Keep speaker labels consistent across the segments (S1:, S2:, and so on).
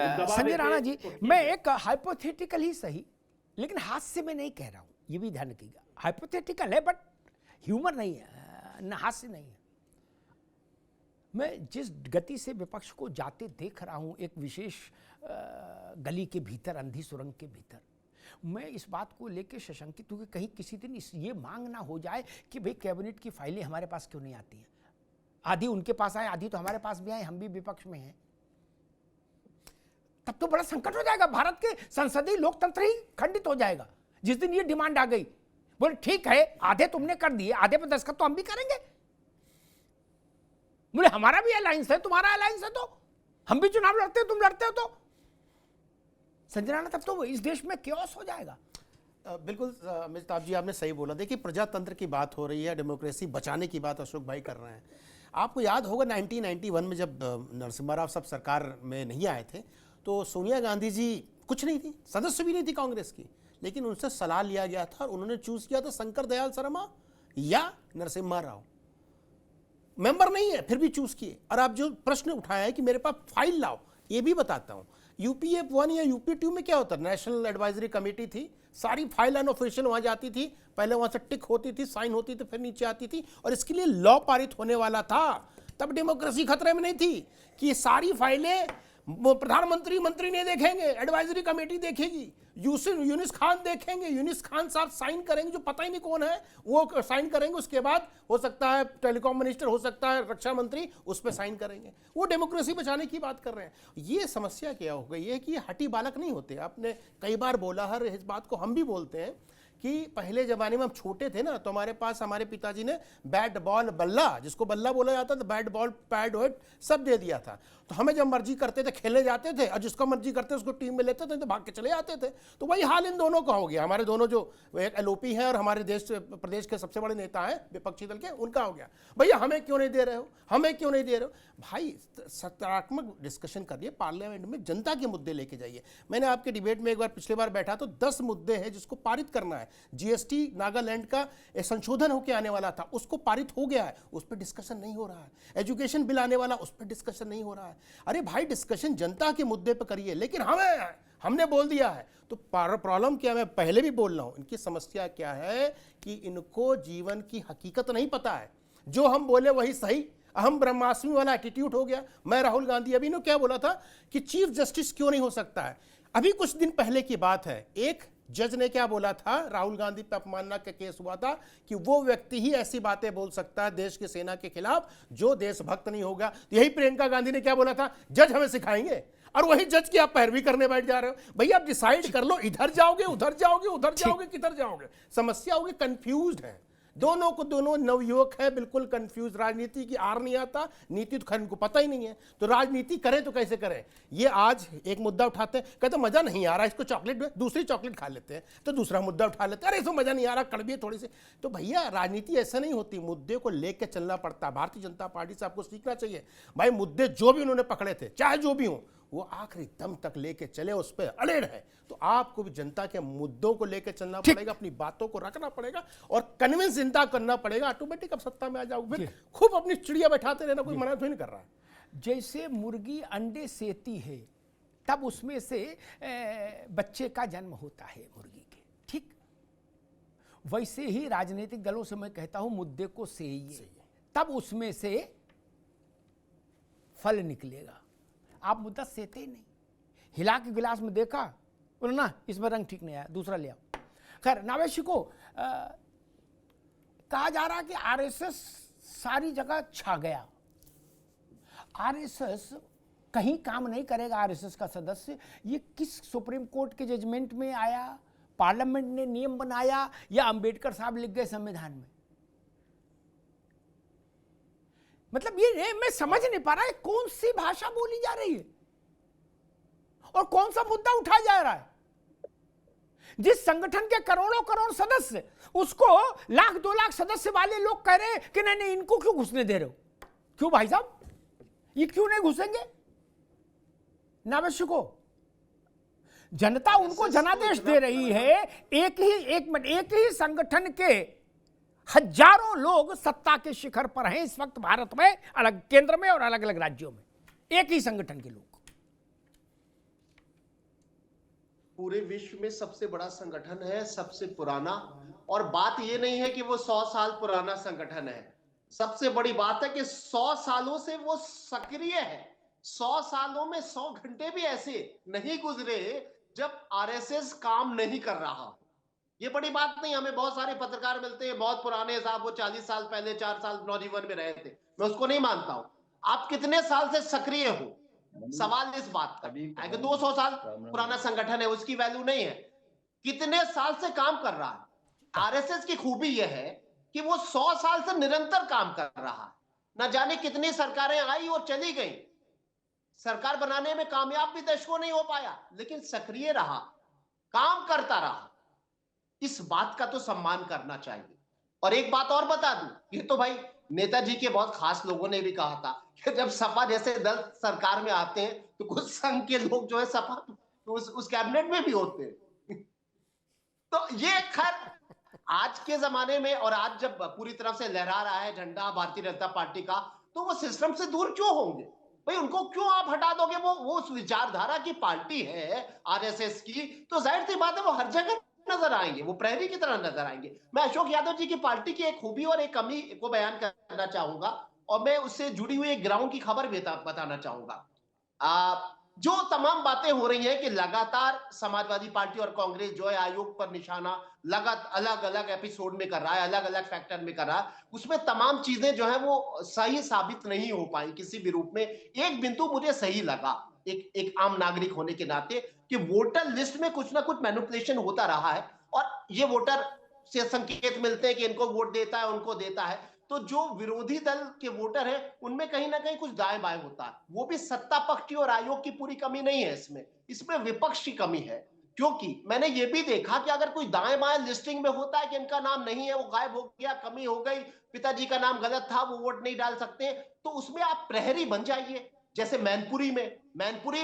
S1: संजय राणा जी, मैं एक हाइपोथेटिकल ही सही, लेकिन हास्य में नहीं कह रहा हूं, ये भी ध्यान रखिएगा। हाइपोथेटिकल है बट ह्यूमर नहीं है, न हास्य नहीं है। मैं जिस गति से विपक्ष को जाते देख रहा हूं एक विशेष गली के भीतर, अंधी सुरंग के भीतर, मैं इस बात को लेकर सशंकित हूं कि कहीं किसी दिन ये मांग ना हो जाए कि भाई कैबिनेट की फाइलें हमारे पास क्यों नहीं आती हैं। आधी उनके पास आए, आधी तो हमारे पास भी आए, हम भी विपक्ष में हैं। तब तो बड़ा संकट हो जाएगा, भारत के संसदीय लोकतंत्र ही खंडित हो जाएगा। जिस दिन ये डिमांड आ गई, बोले ठीक है आधे तुमने कर दिए, आधे पर दस्तखत तो हम भी करेंगे। बोले हमारा भी अलायंस है, तुम्हारा अलायंस है, तो हम भी चुनाव लड़ते हो, तुम लड़ते हो, तो संजय राणा तब तो इस देश में क्योस हो जाएगा।
S2: बिल्कुल अमिताभ जी, आपने सही बोला। देखिए, प्रजातंत्र की बात हो रही है, डेमोक्रेसी बचाने की बात अशोक भाई कर रहे हैं। आपको याद होगा 1991 में जब नरसिम्हा राव सब सरकार में नहीं आए थे, तो सोनिया गांधी जी कुछ नहीं थी, सदस्य भी नहीं थी कांग्रेस की, लेकिन उनसे सलाह लिया गया था और उन्होंने चूज किया था शंकर दयाल शर्मा या नरसिम्हा राव। मेंबर नहीं है फिर भी चूज किए। और आप जो प्रश्न उठाया है कि मेरे पास फाइल लाओ, ये भी बताता हूं। UP1 या UP2 में क्या होता है, नेशनल एडवाइजरी कमेटी थी, सारी फाइल अनऑफिशियल वहां जाती थी, पहले वहां से टिक होती थी, साइन होती थी, फिर नीचे आती थी, और इसके लिए लॉ पारित होने वाला था। तब डेमोक्रेसी खतरे में नहीं थी कि ये सारी फाइलें प्रधानमंत्री मंत्री नहीं देखेंगे, एडवाइजरी कमेटी देखेगी, यूनिस खान देखेंगे, यूनिस खान साहब साइन करेंगे, जो पता ही नहीं कौन है वो साइन करेंगे, उसके बाद हो सकता है टेलीकॉम मिनिस्टर, हो सकता है रक्षा मंत्री, उस पर साइन करेंगे। वो डेमोक्रेसी बचाने की बात कर रहे हैं। ये समस्या क्या हो गई है कि ये हटी बालक नहीं होते। आपने कई बार बोला, हर इस बात को हम भी बोलते हैं कि पहले जमाने में हम छोटे थे ना, तो हमारे पास हमारे पिताजी ने बैट बॉल बल्ला, जिसको बल्ला बोला जाता था, बैट बॉल पैड वैड सब दे दिया था। तो हमें जब मर्जी करते थे खेलने जाते थे, और जिसको मर्जी करते उसको टीम में लेते थे, तो भाग के चले जाते थे। तो वही हाल इन दोनों का हो गया। हमारे दोनों जो एक LOP है और हमारे देश प्रदेश के सबसे बड़े नेता हैं विपक्षी दल के, उनका हो गया, भैया हमें क्यों नहीं दे रहे हो, हमें क्यों नहीं दे रहे हो। भाई सकारात्मक डिस्कशन करिए, पार्लियामेंट में जनता के मुद्दे लेके जाइए। मैंने आपके डिबेट में एक बार पिछले बार बैठा तो 10 मुद्दे हैं जिसको पारित करना है। GST नागालैंड का संशोधन होकर आने वाला था, उसको पारित हो गया है, उस पर डिस्कशन नहीं हो रहा है। एजुकेशन बिल आने वाला, उस पर डिस्कशन नहीं हो रहा है। अरे भाई, डिस्कशन जनता के मुद्दे पर करिए, लेकिन हमने बोल दिया है तो प्रॉब्लम क्या है, मैं पहले भी बोल रहा हूं, इनकी समस्या क्या है कि इनको जीवन की हकीकत नहीं पता है। जो हम बोले वही सही, अहम ब्रह्मास्मि वाला एटीट्यूड हो गया। मैं राहुल गांधी अभी ने क्या बोला था कि चीफ जस्टिस क्यों नहीं हो सकता है। अभी कुछ दिन पहले की बात है, एक जज ने क्या बोला था, राहुल गांधी पे अपमानना का केस हुआ था कि वो व्यक्ति ही ऐसी बातें बोल सकता है देश की सेना के खिलाफ जो देशभक्त नहीं होगा। यही प्रियंका गांधी ने क्या बोला था, जज हमें सिखाएंगे, और वही जज की आप पैरवी करने बैठ जा रहे हो। भैया आप डिसाइड कर लो, इधर जाओगे उधर जाओगे, उधर जाओगे किधर जाओगे। समस्या होगी, कंफ्यूज्ड है दोनों को, दोनों नवयुवक है, बिल्कुल कंफ्यूज। राजनीति की आर नहीं आता, नीति तो खैर इनको पता ही नहीं है, तो राजनीति करें तो कैसे करें। ये आज एक मुद्दा उठाते हैं, कहते मजा नहीं आ रहा, इसको चॉकलेट, दूसरी चॉकलेट खा लेते हैं, तो दूसरा मुद्दा उठा लेते हैं, अरे इसको मजा नहीं आ रहा, कड़वी है थोड़ी सी। तो भैया राजनीति ऐसा नहीं होती, मुद्दे को लेकर चलना पड़ता है। भारतीय जनता पार्टी से आपको सीखना चाहिए। भाई मुद्दे जो भी उन्होंने पकड़े थे, चाहे जो भी हो, वो आखिरी दम तक लेके चले, उस पर अड़े रहे। तो आपको भी जनता के मुद्दों को लेकर चलना पड़ेगा, अपनी बातों को रखना पड़ेगा और कन्विंस जनता करना पड़ेगा। ऑटोमेटिक अब सत्ता में आ जाओगे, फिर खूब अपनी चिड़िया बैठाते रहना, कोई मना तो नहीं कर रहा है।
S1: जैसे मुर्गी अंडे सेती है, तब उसमें से बच्चे का जन्म होता है मुर्गी के, ठीक वैसे ही राजनीतिक दलों से मैं कहता हूं मुद्दे को सेइए, तब उसमें से फल निकलेगा। आप मुद्दा सेते ही नहीं, हिला के गिलास में देखा, बोला ना इसमें रंग ठीक नहीं आया, दूसरा ले आओ। खैर, नावेशी को कहा जा रहा कि RSS सारी जगह छा गया। RSS कहीं काम नहीं करेगा। RSS का सदस्य ये किस सुप्रीम कोर्ट के जजमेंट में आया, पार्लियामेंट ने नियम बनाया, या अंबेडकर साहब लिख गए संविधान में। मतलब ये मैं समझ नहीं पा रहा है कौन सी भाषा बोली जा रही है और कौन सा मुद्दा उठाया जा रहा है। जिस संगठन के करोड़ों करोड़ सदस्य, उसको 1,00,000-2 लाख सदस्य वाले लोग कह रहे हैं कि नहीं नहीं इनको क्यों घुसने दे रहे हो। क्यों भाई साहब, ये क्यों नहीं घुसेंगे। नावश्यको जनता उनको जनादेश दे रही है। एक ही संगठन के हजारों लोग सत्ता के शिखर पर हैं इस वक्त भारत में, अलग केंद्र में और अलग अलग राज्यों में, एक ही संगठन के लोग।
S3: पूरे विश्व में सबसे बड़ा संगठन है, सबसे पुराना। और बात ये नहीं है कि वो 100 साल पुराना संगठन है, सबसे बड़ी बात है कि 100 सालों से वो सक्रिय है। 100 सालों में 100 घंटे भी ऐसे नहीं गुजरे जब आरएसएस काम नहीं कर रहा। ये बड़ी बात नहीं। हमें बहुत सारे पत्रकार मिलते हैं बहुत पुराने साहब, वो 40 साल पहले 4 साल नौजीवन में रहे थे, मैं उसको नहीं मानता हूं। आप कितने साल से सक्रिय हो, सवाल इस बात का है कि 200 साल पुराना संगठन है उसकी वैल्यू नहीं है, कितने साल से काम कर रहा है। आरएसएस की खूबी यह है कि वो 100 साल से निरंतर काम कर रहा है। न जाने कितनी सरकारें आई और चली गई, सरकार बनाने में कामयाब भी दशकों नहीं हो पाया, लेकिन सक्रिय रहा, काम करता रहा। इस बात का तो सम्मान करना चाहिए। और एक बात और बता दूं, ये तो भाई नेताजी के बहुत खास लोगों ने भी कहा था कि जब सपा जैसे दल सरकार में आते हैं तो कुछ संघ के लोग जो है सपा तो उस कैबिनेट में भी होते हैं। तो ये खैर आज के जमाने में, और आज जब पूरी तरफ से लहरा रहा है झंडा भारतीय जनता पार्टी का, तो वो सिस्टम से दूर क्यों होंगे भाई? उनको क्यों आप हटा दोगे? वो उस विचारधारा की पार्टी है आरएसएस की, तो जाहिर सी बात है वो हर जगह नजर आएंगे, वो प्रहरी की तरह नजर आएंगे। मैं अशोक यादव जी की पार्टी की एक खूबी और एक कमी को बयान करना चाहूंगा, और मैं उससे जुड़ी हुई एक ग्राउंड की खबर भी बताना चाहूंगा। जो तमाम बातें हो रही हैं कि लगातार समाजवादी पार्टी और कांग्रेस जो है आयोग पर निशाना लगातार अलग अलग एपिसोड में कर रहा है, अलग अलग फैक्टर में कर रहा है, उसमें तमाम चीजें जो है वो सही साबित नहीं हो पाई किसी भी रूप में। एक बिंदु मुझे सही लगा एक आम नागरिक होने के नाते, कि वोटर लिस्ट में कुछ ना कुछ मैनिपुलेशन होता रहा है, और ये वोटर से संकेत मिलते हैं कि इनको वोट देता है उनको देता है, तो जो विरोधी दल के वोटर हैं उनमें कहीं ना कहीं कुछ दाएं बाएं होता है। वो भी सत्ता पक्ष की और आयोग की पूरी कमी नहीं है इसमें विपक्ष की कमी है। क्योंकि मैंने ये भी देखा कि अगर कोई दाएं बाएं लिस्टिंग में होता है कि इनका नाम नहीं है, वो गायब हो गया, कमी हो गई, पिताजी का नाम गलत था, वो वोट नहीं डाल सकते, तो उसमें आप प्रहरी बन जाइए। जैसे मैनपुरी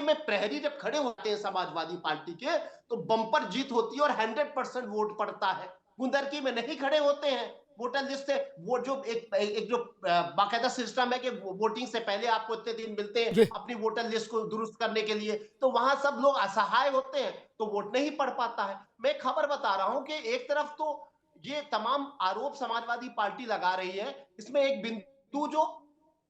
S3: में प्रहरी जब खड़े होते हैं समाजवादी पार्टी के, तो बंपर जीत होती है और 100% वोट पड़ता है। गुंदरकी में नहीं खड़े होते हैं वोटर लिस्ट से, वो जो एक जो बाकायदा सिस्टम है कि वोटिंग से पहले आपको इतने दिन मिलते हैं अपनी वोटर लिस्ट को दुरुस्त करने के लिए, तो वहां सब लोग असहाय होते हैं तो वोट नहीं पड़ पाता है। मैं खबर बता रहा हूं कि एक तरफ तो ये तमाम आरोप समाजवादी पार्टी लगा रही है, इसमें एक बिंदु जो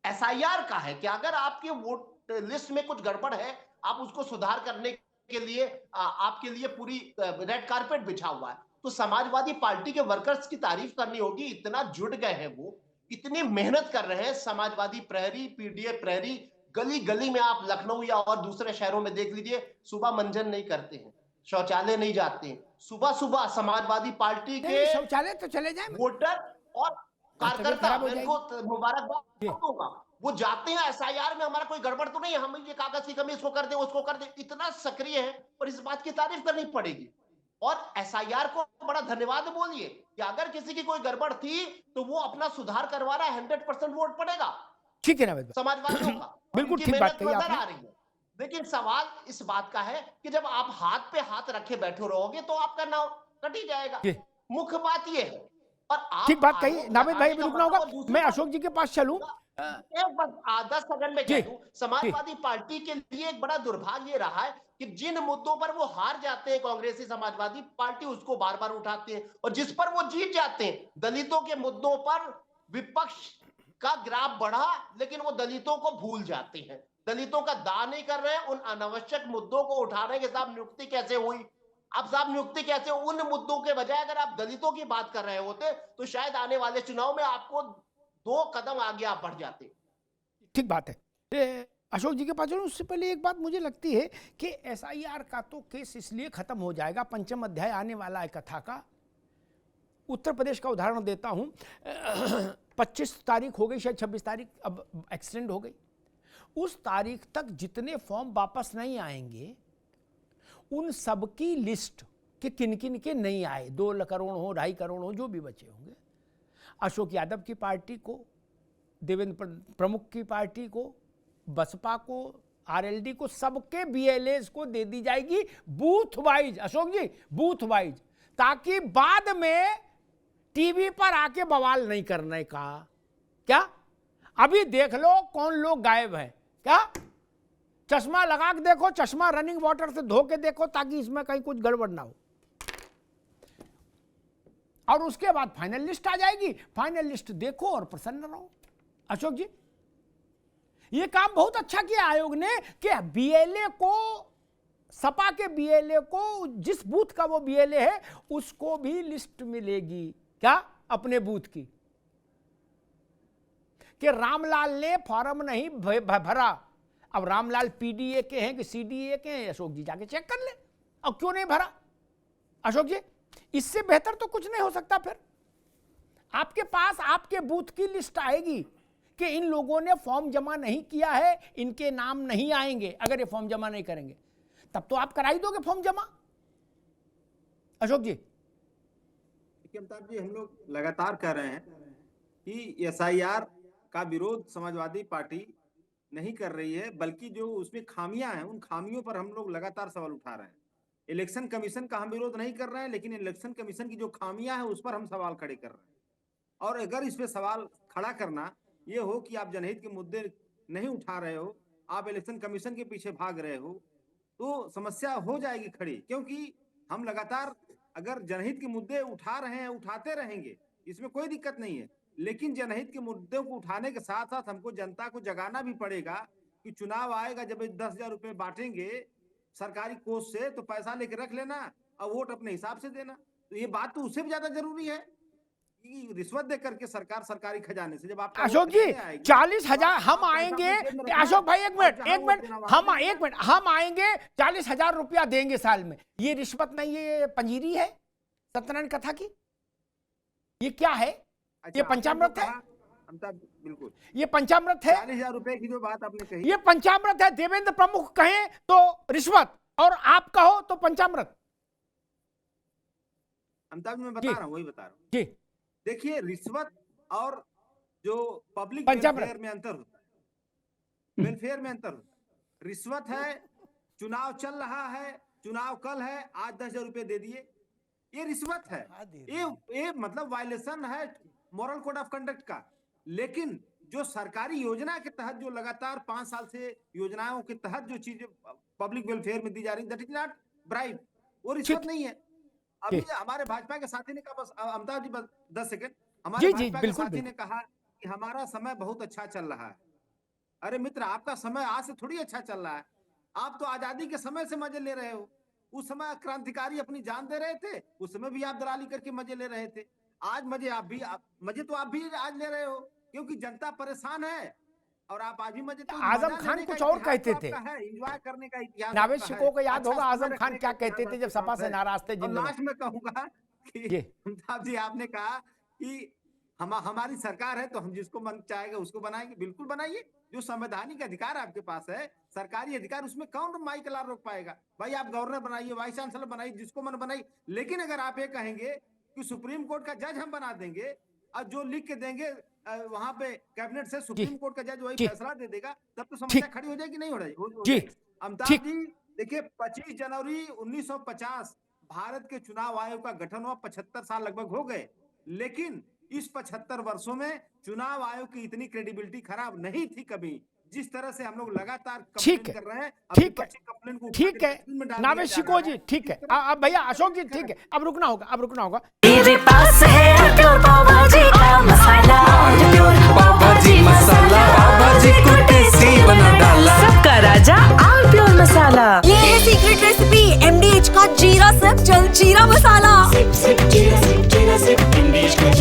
S3: एसआईआर का है कि अगर आपके वोट लिस्ट में कुछ गड़बड़ है, आप उसको सुधार करने के लिए आपके लिए पूरी रेड कारपेट बिछा हुआ है। तो समाजवादी पार्टी के वर्कर्स की तारीफ करनी होगी, इतना जुट गए हैं वो, इतनी मेहनत कर रहे हैं। समाजवादी प्रहरी, पीडीए प्रहरी, गली गली में आप लखनऊ या और दूसरे शहरों में देख लीजिए, सुबह मंजन नहीं करते हैं, शौचालय नहीं जाते हैं, सुबह सुबह समाजवादी पार्टी के
S1: शौचालय तो चले जाए
S3: वोटर और कार्यकर्ता, मैं इनको मुबारकबाद दूंगा, वो जाते हैं एसआईआर में हमारा कोई गड़बड़ तो नहीं है, हम ये कागज की कमी इसको कर दे उसको कर दे, इतना सक्रिय है। और इस बात की तारीफ करनी पड़ेगी। और एसआईआर को बड़ा धन्यवाद बोलिए कि अगर किसी की कोई गड़बड़ थी तो वो अपना सुधार करवा रहा है, 100% वोट पड़ेगा।
S1: ठीक है ना
S3: समाजवादियों का
S1: बिल्कुल ठीक बात कही
S3: नजर आ रही है। लेकिन सवाल इस बात का है कि जब आप हाथ पे हाथ रखे बैठे रहोगे तो आपका नाम कट ही जाएगा। मुख्य बात यह है। और आप
S1: ठीक बात कही नावेद भाई, रुकना होगा, मैं अशोक जी के पास चलूं।
S3: एक बात 10 सेकंड में कह दूं, समाजवादी पार्टी के लिए एक बड़ा दुर्भाग्य रहा है कि जिन मुद्दों पर वो हार जाते हैं कांग्रेसी समाजवादी पार्टी उसको बार बार उठाते हैं, और जिस पर वो जीत जाते हैं, दलितों के मुद्दों पर विपक्ष का ग्राफ बढ़ा लेकिन वो दलितों को भूल जाते हैं, दलितों का दान नहीं कर रहे हैं, उन अनावश्यक मुद्दों को उठा रहे हैं कि साहब नियुक्ति कैसे हुई, अब साहब नियुक्ति कैसे, उन मुद्दों के बजाय अगर आप दलितों की बात कर रहे होते तो शायद आने वाले चुनाव में आपको 2 कदम आगे आप बढ़ जाते।
S1: ठीक बात है। अशोक जी के पास चलूं, उससे पहले एक बात मुझे लगती है कि एसआईआर का तो केस इसलिए खत्म हो जाएगा, पंचम अध्याय आने वाला है कथा का। उत्तर प्रदेश का उदाहरण देता हूं, 25 तारीख हो गई, शायद 26 तारीख अब एक्सटेंड हो गई, उस तारीख तक जितने फॉर्म वापस नहीं आएंगे उन सबकी लिस्ट के किन किन के नहीं आए, 2 करोड़ हो, 2.5 करोड़ हो, जो भी बचे होंगे, अशोक यादव की पार्टी को, देवेंद्र प्रमुख की पार्टी को, बसपा को, आरएलडी को, सबके बीएलएस को दे दी जाएगी बूथ वाइज। अशोक जी, बूथ वाइज, ताकि बाद में टीवी पर आके बवाल नहीं करने का। क्या अभी देख लो कौन लोग गायब है, क्या चश्मा लगा के देखो, चश्मा रनिंग वाटर से धो के देखो, ताकि इसमें कहीं कुछ गड़बड़ ना हो। और उसके बाद फाइनल लिस्ट आ जाएगी, फाइनल लिस्ट देखो और प्रसन्न रहो। अशोक जी, ये काम बहुत अच्छा किया आयोग ने कि बीएलए को, सपा के बीएलए को, जिस बूथ का वो बीएलए है उसको भी लिस्ट मिलेगी। क्या? अपने बूथ की। कि रामलाल ने फॉर्म नहीं भरा, अब रामलाल पीडीए के हैं कि सीडीए के हैं, अशोक जी जाके चेक कर ले। अब क्यों नहीं भरा अशोक जी? इससे बेहतर तो कुछ नहीं हो सकता। फिर आपके पास आपके बूथ की लिस्ट आएगी कि इन लोगों ने फॉर्म जमा नहीं किया है, इनके नाम नहीं आएंगे। अगर ये फॉर्म जमा नहीं करेंगे तब तो आप कराई दोगे फॉर्म जमा। अशोक जी,
S4: अमिताभ जी, हम लोग लगातार कह रहे हैं कि एसआईआर का विरोध समाजवादी पार्टी नहीं कर रही है, बल्कि जो उसमें खामियां हैं उन खामियों पर हम लोग लगातार सवाल उठा रहे हैं। इलेक्शन कमीशन का हम विरोध नहीं कर रहे हैं, लेकिन इलेक्शन कमीशन की जो खामियां हैं उस पर हम सवाल खड़े कर रहे हैं। और अगर इस पे सवाल खड़ा करना ये हो कि आप जनहित के मुद्दे नहीं उठा रहे हो, आप इलेक्शन कमीशन के पीछे भाग रहे हो, तो समस्या हो जाएगी खड़ी। क्योंकि हम लगातार अगर जनहित के मुद्दे उठा रहे हैं, उठाते रहेंगे, इसमें कोई दिक्कत नहीं है, लेकिन जनहित के मुद्दों को उठाने के साथ साथ हमको जनता को जगाना भी पड़ेगा कि चुनाव आएगा, जब 10,000 रुपए बांटेंगे सरकारी कोष से, तो पैसा लेके रख लेना और वोट अपने हिसाब से देना। तो ये बात तो उससे भी ज्यादा जरूरी है कि रिश्वत दे करके सरकार सरकारी खजाने से जब आप
S1: अशोक जी 40,000 हम आएंगे। अशोक भाई एक मिनट हम आएंगे, 40,000 रुपया देंगे साल में। ये रिश्वत नहीं, ये पंजीरी है सत्यनारायण कथा की। ये क्या है? ये पंचामृत है।
S4: बिल्कुल,
S1: ये पंचामृत है।
S4: 40,000 रुपए की जो बात आपने कही,
S1: ये पंचामृत है। देवेंद्र प्रमुख कहें तो रिश्वत और आप कहो तो पंचामृत।
S4: अमिताभ मैं बता रहा हूँ, वही बता रहा हूँ।
S1: जी,
S4: देखिए, रिश्वत और जो पब्लिक
S1: पंचामृत
S4: वेलफेयर में अंतर होता है। वेलफेयर में अंतर होता है। रिश्वत है, चुनाव चल रहा है, चुनाव कल है, आज 10,000 रुपए दे दिए, ये रिश्वत है। ये मतलब वायलेशन है मॉरल कोड ऑफ कंडक्ट का। लेकिन जो सरकारी योजना के तहत जो लगातार 5 साल से योजनाओं के तहत जो चीजें पब्लिक वेलफेयर में दी जा रही, दैट इज नॉट ब्राइब, वो रिश्वत नहीं है। अभी हमारे भाजपा के साथी ने कहा, बस अमिताभ जी बस 10 सेकंड, हमारे भाजपा के साथी ने कहा कि हमारा समय बहुत अच्छा चल रहा है। अरे मित्र, आपका समय आज से थोड़ी अच्छा चल रहा है। आप तो आजादी के समय से मजे ले रहे हो। उस समय क्रांतिकारी अपनी जान दे रहे थे, उस समय भी आप दलाली करके मजे ले रहे थे। आज मजे आप भी आज ले रहे हो, क्योंकि जनता परेशान है और आप आज भी मजे। तो
S1: आजम खान कुछ और कहते थे,
S4: एंजॉय करने का इतिहास।
S1: नावेद शिको को याद होगा आजम खान क्या कहते थे जब सपा से नाराज थे।
S4: लास्ट में कहूंगा कि अमिताभ जी, आपने कहा कि हमारी सरकार है तो हम जिसको मन चाहेगा उसको बनाएंगे। बिल्कुल बनाइए, जो संवैधानिक अधिकार आपके पास है, सरकारी अधिकार, उसमें कौन माइक ला रोक पाएगा? भाई आप गवर्नर बनाइए, वाइस चांसलर बनाइए, जिसको मन बनाइए। लेकिन अगर आप ये कहेंगे कि सुप्रीम कोर्ट का जज हम बना देंगे और जो लिख के देंगे वहां पे कैबिनेट से, सुप्रीम कोर्ट का जज वही फैसला दे देगा, तब तो समस्या खड़ी हो जाएगी, नहीं हो रही। अमिताभ जी देखिए, 25 जनवरी 1950 भारत के चुनाव आयोग का गठन हुआ। 75 साल लगभग हो गए, लेकिन इस 75 वर्षों में चुनाव आयोग की इतनी क्रेडिबिलिटी खराब नहीं थी कभी, जिस तरह से हम लोग लगातार कंप्लेन कर रहे हैं।
S1: ठीक है नावेद शिको जी, ठीक है। अब भैया अशोक जी, ठीक है, अब रुकना होगा।
S5: मेरे पास है प्योर पाव भाजी का मसाला, प्योर पाव भाजी मसाला, पाव भाजी को टेस्टी बना डाला, सबका राजा आल प्योर मसाला।
S6: ये है सीक्रेट रेसिपी MDH का जीरा सिप जलजीरा मसाला।
S5: सिप जीरा सिप MDH का